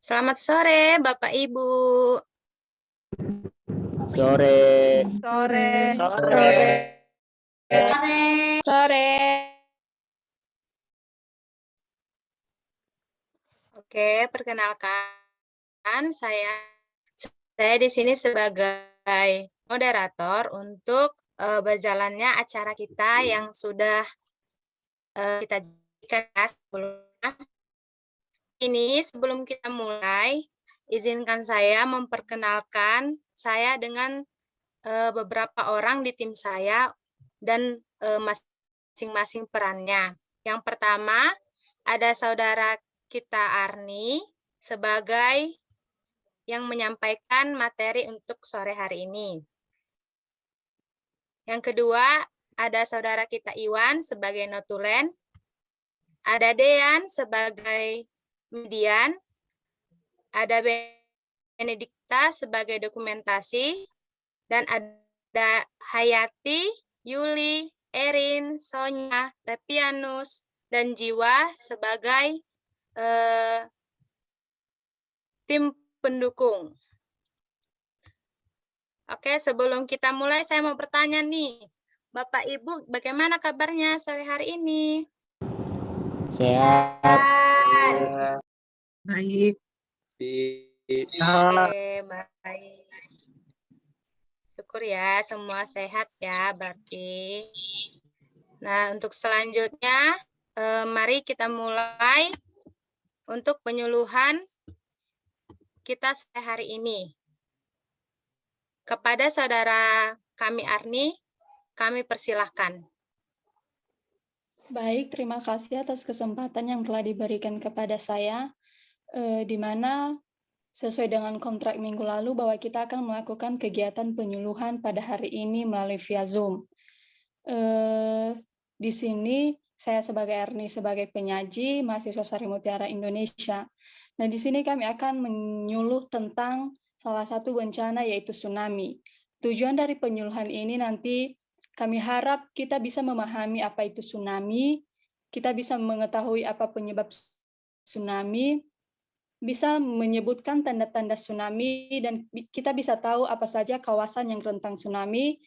Selamat sore, Bapak Ibu. Sore. Sore. Sore. Sore. Oke, perkenalkan saya di sini sebagai moderator untuk berjalannya acara kita yang sudah kita jadikan sebelumnya. Sebelum kita mulai, izinkan saya memperkenalkan saya dengan beberapa orang di tim saya dan masing-masing perannya. Yang pertama, ada saudara kita Arni sebagai yang menyampaikan materi untuk sore hari ini. Yang kedua, ada saudara kita Iwan sebagai notulen, ada Dean sebagai median, ada Benedikta sebagai dokumentasi, dan ada Hayati, Yuli, Erin, Sonya, Repianus, dan Jiwa sebagai tim pendukung. Oke, sebelum kita mulai, saya mau bertanya nih. Bapak Ibu, bagaimana kabarnya sore hari ini? Sehat. Baik. Oke, baik. Syukur ya, semua sehat ya berarti. Nah, untuk selanjutnya, mari kita mulai untuk penyuluhan kita hari ini. Kepada saudara kami Arni, kami persilahkan. Baik, terima kasih atas kesempatan yang telah diberikan kepada saya, di mana sesuai dengan kontrak minggu lalu bahwa kita akan melakukan kegiatan penyuluhan pada hari ini melalui via Zoom. Di sini saya sebagai Arni sebagai penyaji mahasiswa Sari Mutiara Indonesia. Nah, di sini kami akan menyuluh tentang salah satu bencana yaitu tsunami. Tujuan dari penyuluhan ini nanti kami harap kita bisa memahami apa itu tsunami, kita bisa mengetahui apa penyebab tsunami, bisa menyebutkan tanda-tanda tsunami, dan kita bisa tahu apa saja kawasan yang rentan tsunami,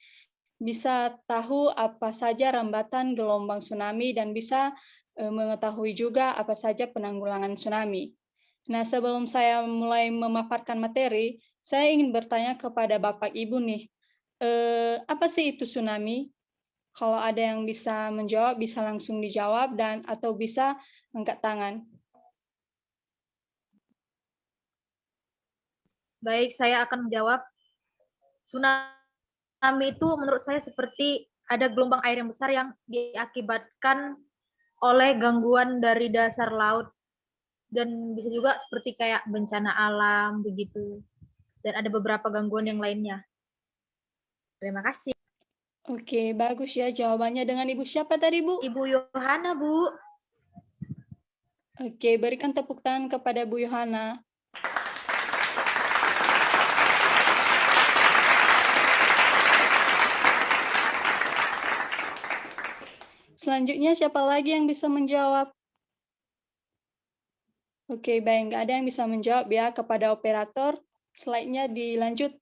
bisa tahu apa saja rambatan gelombang tsunami, dan bisa mengetahui juga apa saja penanggulangan tsunami. Nah, sebelum saya mulai memaparkan materi, saya ingin bertanya kepada Bapak Ibu nih, apa sih itu tsunami? Kalau ada yang bisa menjawab, bisa langsung dijawab, dan atau bisa angkat tangan. Baik, saya akan menjawab. Tsunami itu menurut saya seperti ada gelombang air yang besar yang diakibatkan oleh gangguan dari dasar laut. Dan bisa juga seperti kayak bencana alam begitu. Dan ada beberapa gangguan yang lainnya. Terima kasih. Oke, bagus ya jawabannya. Dengan Ibu siapa tadi, Bu? Ibu Yohana, Bu. Oke, berikan tepuk tangan kepada Bu Yohana. Selanjutnya, siapa lagi yang bisa menjawab? Oke, baik. Nggak ada yang bisa menjawab ya kepada operator. Slide-nya dilanjut.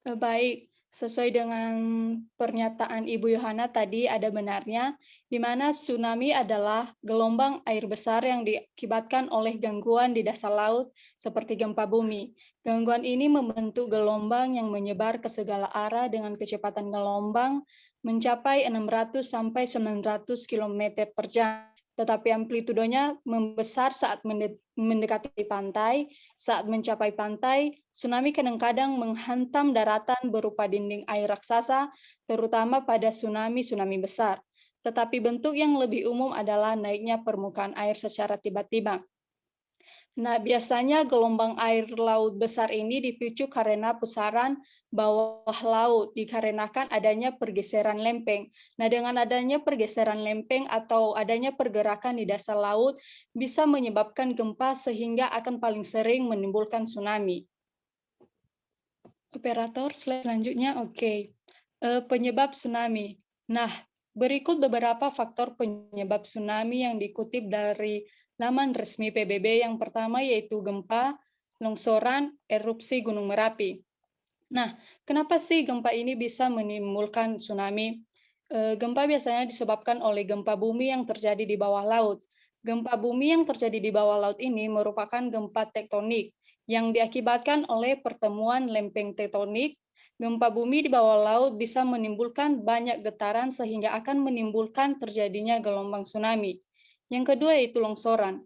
Baik, sesuai dengan pernyataan Ibu Yohana tadi ada benarnya, di mana tsunami adalah gelombang air besar yang diakibatkan oleh gangguan di dasar laut seperti gempa bumi. Gangguan ini membentuk gelombang yang menyebar ke segala arah dengan kecepatan gelombang mencapai 600 sampai 900 km per jam. Tetapi amplitudonya membesar saat mendekati pantai. Saat mencapai pantai, tsunami kadang-kadang menghantam daratan berupa dinding air raksasa, terutama pada tsunami-tsunami besar. Tetapi bentuk yang lebih umum adalah naiknya permukaan air secara tiba-tiba. Nah, biasanya gelombang air laut besar ini dipicu karena pusaran bawah laut, dikarenakan adanya pergeseran lempeng. Nah, dengan adanya pergeseran lempeng atau adanya pergerakan di dasar laut, bisa menyebabkan gempa sehingga akan paling sering menimbulkan tsunami. Operator, slide selanjutnya, oke. Penyebab tsunami. Nah, Berikut beberapa faktor penyebab tsunami yang dikutip dari laman resmi PBB. Yang pertama yaitu gempa, longsoran, erupsi Gunung Merapi. Nah, kenapa sih gempa ini bisa menimbulkan tsunami? Gempa biasanya disebabkan oleh gempa bumi yang terjadi di bawah laut. Gempa bumi yang terjadi di bawah laut ini merupakan gempa tektonik yang diakibatkan oleh pertemuan lempeng tektonik. Gempa bumi di bawah laut bisa menimbulkan banyak getaran sehingga akan menimbulkan terjadinya gelombang tsunami. Yang kedua yaitu longsoran.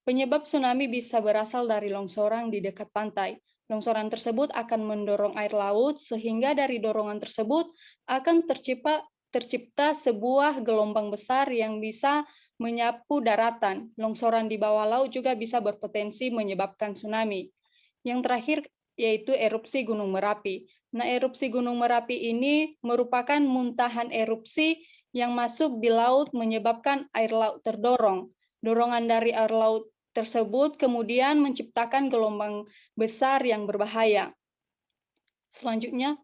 Penyebab tsunami bisa berasal dari longsoran di dekat pantai. Longsoran tersebut akan mendorong air laut sehingga dari dorongan tersebut akan tercipta sebuah gelombang besar yang bisa menyapu daratan. Longsoran di bawah laut juga bisa berpotensi menyebabkan tsunami. Yang terakhir yaitu erupsi Gunung Merapi. Nah, erupsi Gunung Merapi ini merupakan muntahan erupsi yang masuk di laut menyebabkan air laut terdorong. Dorongan dari air laut tersebut kemudian menciptakan gelombang besar yang berbahaya. Selanjutnya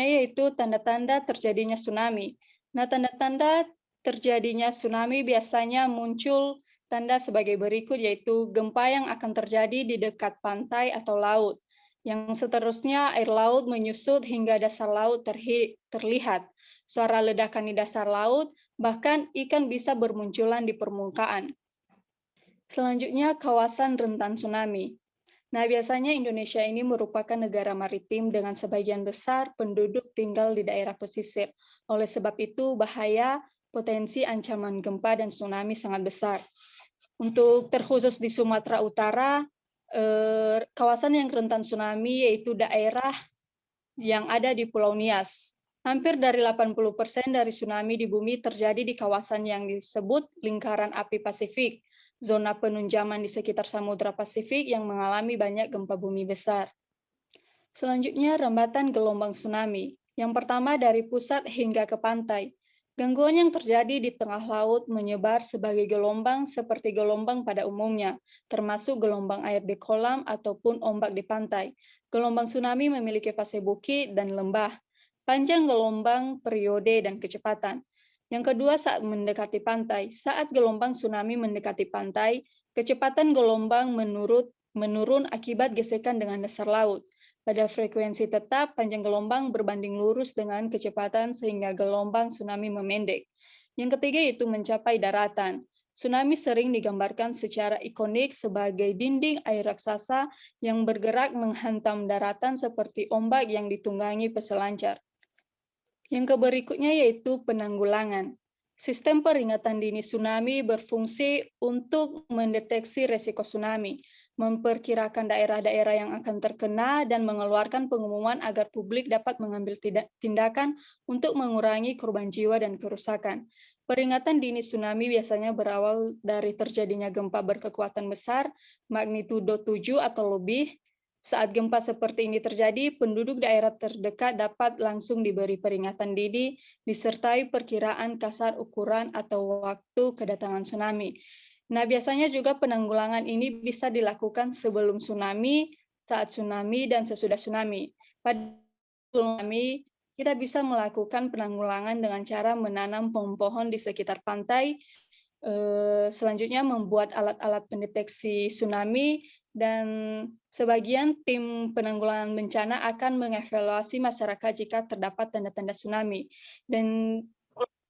yaitu tanda-tanda terjadinya tsunami. Nah, tanda-tanda terjadinya tsunami biasanya muncul tanda sebagai berikut, yaitu gempa yang akan terjadi di dekat pantai atau laut. Yang seterusnya, air laut menyusut hingga dasar laut terlihat. Suara ledakan di dasar laut, bahkan ikan bisa bermunculan di permukaan. Selanjutnya, kawasan rentan tsunami. Nah, biasanya Indonesia ini merupakan negara maritim dengan sebagian besar penduduk tinggal di daerah pesisir. Oleh sebab itu, bahaya potensi ancaman gempa dan tsunami sangat besar. Untuk terkhusus di Sumatera Utara, kawasan yang rentan tsunami yaitu daerah yang ada di Pulau Nias. Hampir dari 80% dari tsunami di bumi terjadi di kawasan yang disebut lingkaran api Pasifik, zona penunjaman di sekitar Samudra Pasifik yang mengalami banyak gempa bumi besar. Selanjutnya, rembatan gelombang tsunami. Yang pertama dari pusat hingga ke pantai. Gangguan yang terjadi di tengah laut menyebar sebagai gelombang seperti gelombang pada umumnya, termasuk gelombang air di kolam ataupun ombak di pantai. Gelombang tsunami memiliki fase bukit dan lembah, panjang gelombang, periode, dan kecepatan. Yang kedua, saat mendekati pantai. Saat gelombang tsunami mendekati pantai, kecepatan gelombang menurun akibat gesekan dengan dasar laut. Pada frekuensi tetap, panjang gelombang berbanding lurus dengan kecepatan sehingga gelombang tsunami memendek. Yang ketiga yaitu mencapai daratan. Tsunami sering digambarkan secara ikonik sebagai dinding air raksasa yang bergerak menghantam daratan seperti ombak yang ditunggangi peselancar. Yang berikutnya yaitu penanggulangan. Sistem peringatan dini tsunami berfungsi untuk mendeteksi resiko tsunami, memperkirakan daerah-daerah yang akan terkena, dan mengeluarkan pengumuman agar publik dapat mengambil tindakan untuk mengurangi korban jiwa dan kerusakan. Peringatan dini tsunami biasanya berawal dari terjadinya gempa berkekuatan besar, magnitudo 7 atau lebih. Saat gempa seperti ini terjadi, penduduk daerah terdekat dapat langsung diberi peringatan dini, disertai perkiraan kasar ukuran atau waktu kedatangan tsunami. Nah, biasanya juga penanggulangan ini bisa dilakukan sebelum tsunami, saat tsunami, dan sesudah tsunami. Pada tsunami, kita bisa melakukan penanggulangan dengan cara menanam pohon-pohon di sekitar pantai, selanjutnya membuat alat-alat pendeteksi tsunami, dan sebagian tim penanggulangan bencana akan mengevaluasi masyarakat jika terdapat tanda-tanda tsunami. Dan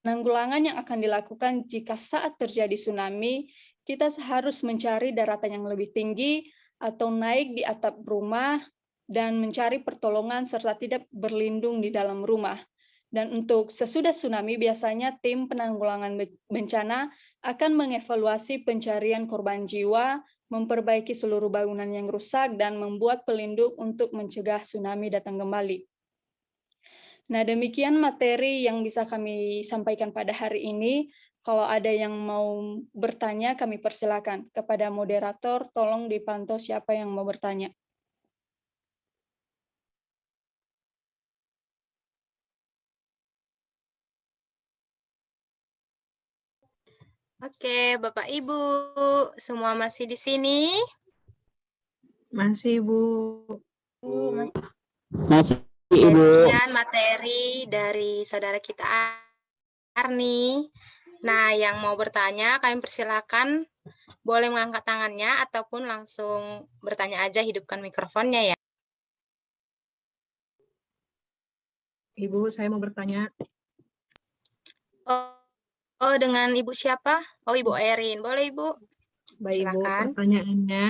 penanggulangan yang akan dilakukan jika saat terjadi tsunami, kita harus mencari daratan yang lebih tinggi atau naik di atap rumah dan mencari pertolongan serta tidak berlindung di dalam rumah. Dan untuk sesudah tsunami, biasanya tim penanggulangan bencana akan mengevaluasi pencarian korban jiwa, memperbaiki seluruh bangunan yang rusak, dan membuat pelindung untuk mencegah tsunami datang kembali. Nah, demikian materi yang bisa kami sampaikan pada hari ini. Kalau ada yang mau bertanya, kami persilakan. Kepada moderator, tolong dipantau siapa yang mau bertanya. Oke, Bapak Ibu, semua masih di sini? Masih, Bu. Bu, Mas. Masih. Ibu. Sekian materi dari saudara kita Arni. Nah, yang mau bertanya kami persilakan boleh mengangkat tangannya ataupun langsung bertanya aja, hidupkan mikrofonnya ya. Ibu, saya mau bertanya. Oh, dengan Ibu siapa? Oh, Ibu Erin. Boleh, Ibu? Baik, Ibu, Silakan. pertanyaannya,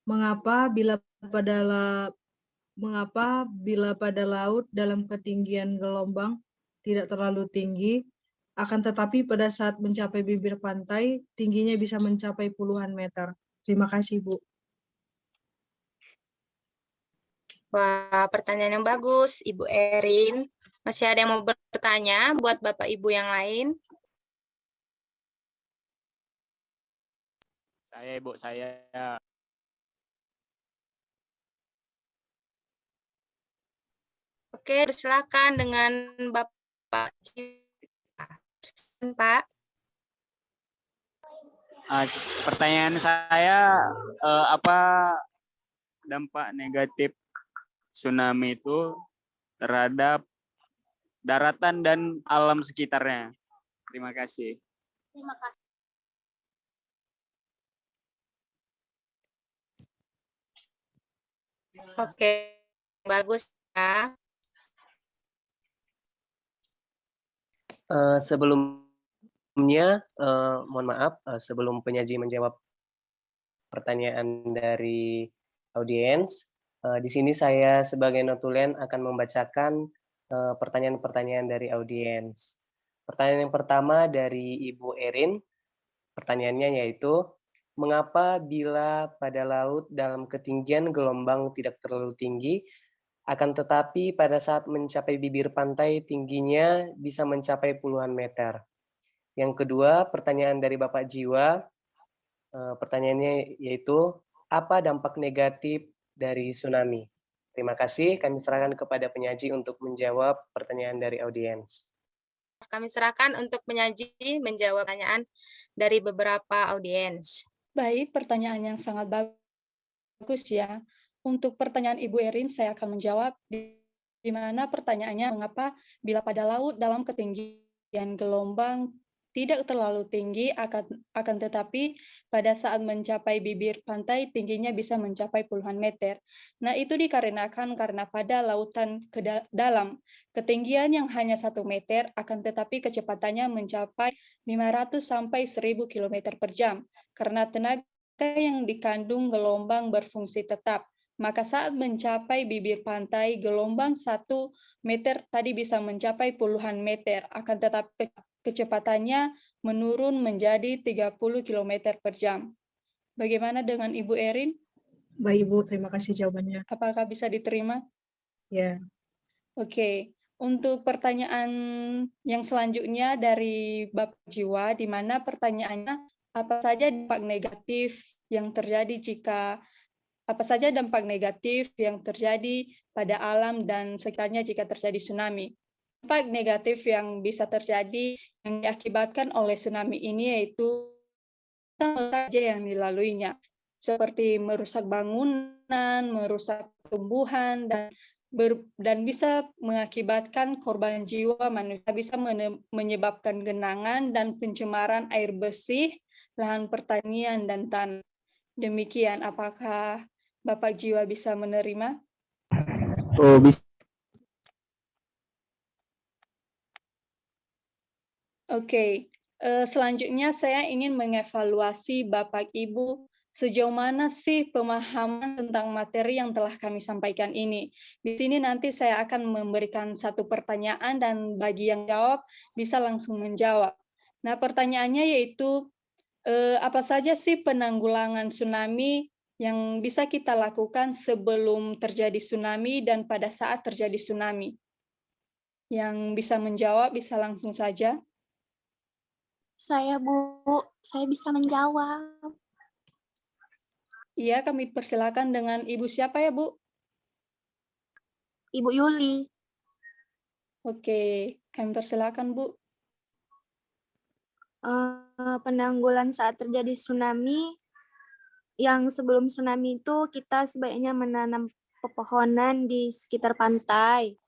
mengapa bila pada laut dalam ketinggian gelombang tidak terlalu tinggi, akan tetapi pada saat mencapai bibir pantai, tingginya bisa mencapai puluhan meter? Terima kasih, Bu. Wah, pertanyaan yang bagus, Ibu Erin. Masih ada yang mau bertanya buat Bapak Ibu yang lain? Saya, Ibu, saya. Oke, silakan dengan Bapak Jiwa. Pak. Pertanyaan saya, apa dampak negatif tsunami itu terhadap daratan dan alam sekitarnya? Terima kasih. Oke, bagus ya. Sebelumnya, mohon maaf, sebelum penyaji menjawab pertanyaan dari audiens, di sini saya sebagai notulen akan membacakan pertanyaan-pertanyaan dari audiens. Pertanyaan yang pertama dari Ibu Erin, pertanyaannya yaitu, mengapa bila pada laut dalam ketinggian gelombang tidak terlalu tinggi, akan tetapi pada saat mencapai bibir pantai tingginya bisa mencapai puluhan meter? Yang kedua, pertanyaan dari Bapak Jiwa, pertanyaannya yaitu, apa dampak negatif dari tsunami? Terima kasih, kami serahkan kepada penyaji untuk menjawab pertanyaan dari audiens. Kami serahkan untuk penyaji menjawab pertanyaan dari beberapa audiens. Baik, pertanyaan yang sangat bagus ya. Untuk pertanyaan Ibu Erin, saya akan menjawab di mana pertanyaannya mengapa bila pada laut dalam ketinggian gelombang tidak terlalu tinggi akan tetapi pada saat mencapai bibir pantai tingginya bisa mencapai puluhan meter. Nah, itu dikarenakan karena pada lautan dalam ketinggian yang hanya 1 meter akan tetapi kecepatannya mencapai 500 sampai 1000 km per jam karena tenaga yang dikandung gelombang berfungsi tetap. Maka saat mencapai bibir pantai, gelombang 1 meter tadi bisa mencapai puluhan meter, akan tetapi kecepatannya menurun menjadi 30 km per jam. Bagaimana dengan Ibu Erin? Baik, Ibu, terima kasih jawabannya. Apakah bisa diterima? Ya. Oke. Untuk pertanyaan yang selanjutnya dari Bapak Jiwa, di mana pertanyaannya apa saja dampak negatif yang terjadi pada alam dan sekitarnya jika terjadi tsunami. Dampak negatif yang bisa terjadi yang diakibatkan oleh tsunami ini yaitu saja yang dilaluinya, seperti merusak bangunan, merusak tumbuhan, dan bisa mengakibatkan korban jiwa manusia, bisa menyebabkan genangan dan pencemaran air bersih, lahan pertanian, dan tanah. Demikian, apakah Bapak Jiwa bisa menerima? Oh, bisa. Oke, selanjutnya saya ingin mengevaluasi Bapak Ibu sejauh mana sih pemahaman tentang materi yang telah kami sampaikan ini. Di sini nanti saya akan memberikan satu pertanyaan dan bagi yang jawab bisa langsung menjawab. Nah, pertanyaannya yaitu apa saja sih penanggulangan tsunami yang bisa kita lakukan sebelum terjadi tsunami dan pada saat terjadi tsunami? Yang bisa menjawab bisa langsung saja. Saya, Bu. Saya bisa menjawab. Iya, kami persilakan dengan Ibu siapa ya, Bu? Ibu Yuli. Oke, kami persilakan, Bu. Penanggulan saat terjadi tsunami, yang sebelum tsunami itu kita sebaiknya menanam pepohonan di sekitar pantai,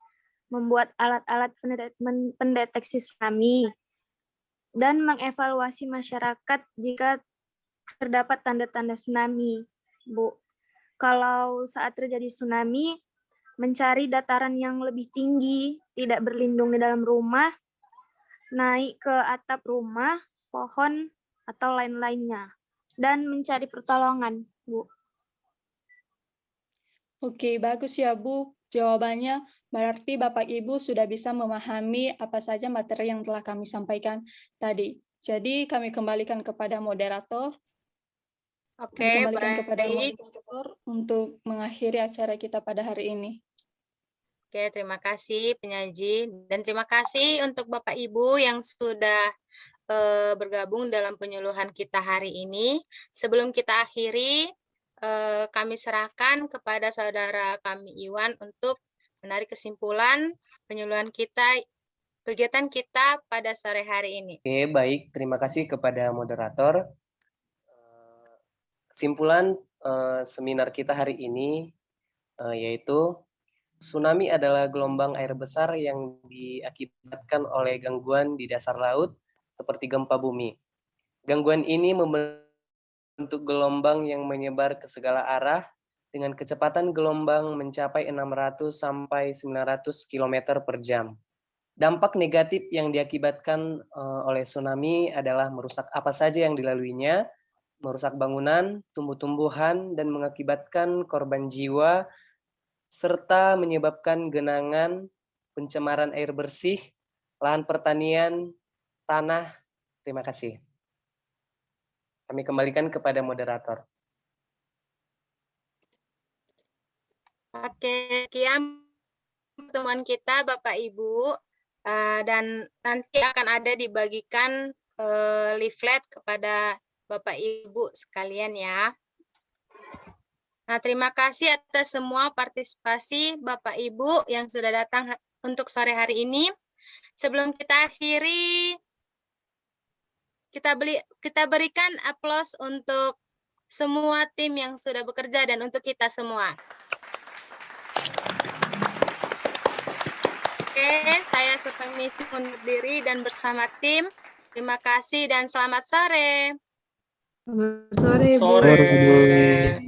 membuat alat-alat pendeteksi tsunami, dan mengevaluasi masyarakat jika terdapat tanda-tanda tsunami, Bu. Kalau saat terjadi tsunami, mencari dataran yang lebih tinggi, tidak berlindung di dalam rumah, naik ke atap rumah, pohon, atau lain-lainnya, dan mencari pertolongan, Bu. Oke, bagus ya Bu. Jawabannya berarti Bapak Ibu sudah bisa memahami apa saja materi yang telah kami sampaikan tadi. Jadi kami kembalikan kepada moderator. Oke, Kepada baik. moderator untuk mengakhiri acara kita pada hari ini. Oke, terima kasih penyaji dan terima kasih untuk Bapak Ibu yang sudah bergabung dalam penyuluhan kita hari ini. Sebelum kita akhiri, kami serahkan kepada saudara kami Iwan untuk menarik kesimpulan penyuluhan kita, kegiatan kita pada sore hari ini. Oke, baik. Terima kasih kepada moderator. Kesimpulan seminar kita hari ini yaitu tsunami adalah gelombang air besar yang diakibatkan oleh gangguan di dasar laut seperti gempa bumi. Gangguan ini membentuk gelombang yang menyebar ke segala arah dengan kecepatan gelombang mencapai 600 sampai 900 km per jam. Dampak negatif yang diakibatkan oleh tsunami adalah merusak apa saja yang dilaluinya, merusak bangunan, tumbuh-tumbuhan, dan mengakibatkan korban jiwa, serta menyebabkan genangan, pencemaran air bersih, lahan pertanian, tanah. Terima kasih. Kami kembalikan kepada moderator. Oke, sekian pertemuan kita Bapak Ibu, dan nanti akan ada dibagikan leaflet kepada Bapak Ibu sekalian ya. Nah, terima kasih atas semua partisipasi Bapak Ibu yang sudah datang untuk sore hari ini. Sebelum kita akhiri, kita berikan aplaus untuk semua tim yang sudah bekerja dan untuk kita semua. Oke, saya Sepemici undur diri dan bersama tim. Terima kasih dan selamat sore. Selamat sore, Bu. Sore.